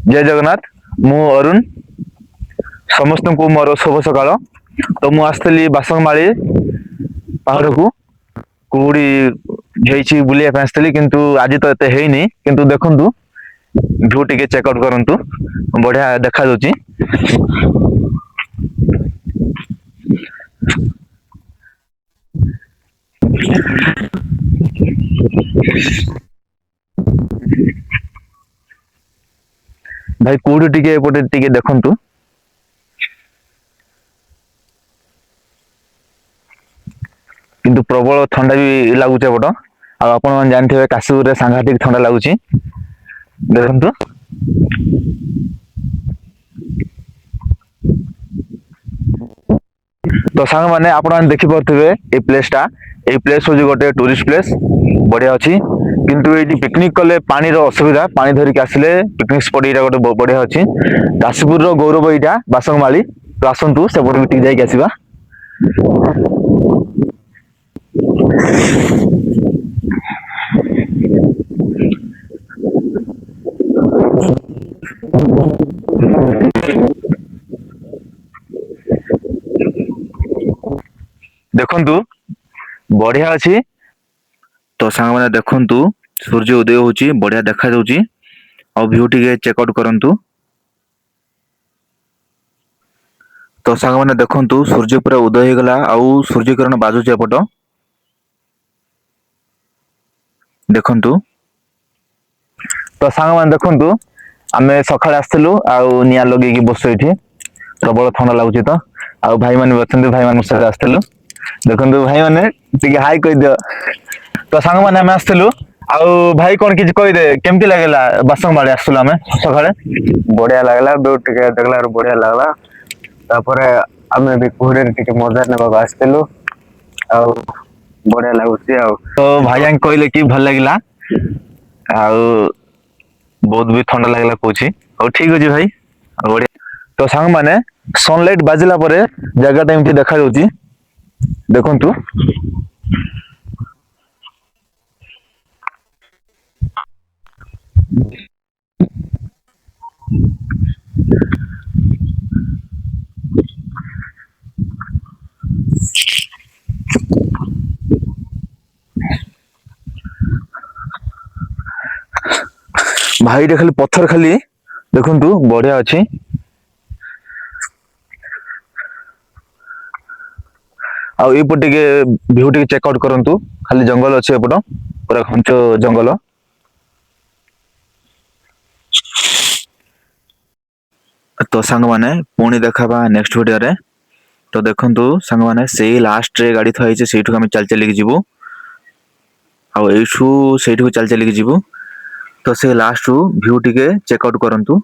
जय जगन्नाथ। मु अरुण समस्त को मोर शुभ सकाळ। तो मु आसली बासंगमाळी पहाड़ को कुड़ी हेची बुलिया पे आसली किंतु आज तो एते हेनी किंतु देखंतु व्यू टिके चेक आउट करंतु बढ़िया देखा जाउची। भाई कुड़ी टिके एपटे टिके देखंतु किंतु प्रबल ठंडा भी लगुचे एपट। आ आपण मन जानथिबे काशीपुर रे सांघातिक ठंडा लगुची देखंतु। तो सांग माने आपण देखि परथिबे ए प्लेस होजी गोटे टूरिस्ट प्लेस बढ़िया अछि किंतु एटी पिकनिक कले पानी रो असुविधा। पानी धरि के आसले पिकनिक स्पॉट एटा गोटे बढ़िया अछि। काशीपुर रो गौरव एटा बासंगमाळी। तो आसंतु से पट टिक जाई के आसीबा। देखंतु बढ़िया अछि। तो सांग माने देखंतु सूर्य उदय होची बढ़िया देखा जाउची। आ व्यू टिके चेक आउट करंतु। तो सांग माने देखंतु सूर्य पूरा उदय हो गला आउ सूर्य किरण बाजुची एपट देखंतु। तो सांग माने देखंतु आमे सकाळे आस्थिलु आउ निया लगे की बसो एठी प्रबल ठंडा लागुची। तो आउ भाई माने बचंदी भाई मान सहित आस्थिलु देखंतु भाई माने टिके हाई कहि दियो। तो सांग माने आमे आस्थिलु आउ भाई कोन किछ कहि दे केमती लागेला बासंगमाळी आस्थिलु आमे सकाळे। बढ़िया लगला व्यू टिके देखला बढ़िया लगला। तापरे आमे भी कुहरे टिके मजा नेबा आस्थिलु आउ बढ़िया लागुची आउ। तो भाई आं कहले कि भल लागिला आउ बहुत भी ठंडा लागला कहूची। और ठीक अछि भाई बढ़िया। तो सांग माने सनलाइट बाजिला परे जगह एमती देखा जाउची देखंतु। भाई रे खाली पत्थर खाली देखंतु बढ़िया अछि। आ एपटे के व्यू टिके चेक आउट करंतु खाली जंगल अछि एपट पूरा घंचो जंगल। तो सांग माने पुणी देखाबा नेक्स्ट वीडियो रे। तो देखंतु सांग माने सेही लास्ट रे गाड़ी थई छै सेठु हम चल चली के जीवु आ एठु सेठु चल चली के जीवु। तो से लास्ट व्यू टिके चेक आउट करंतु।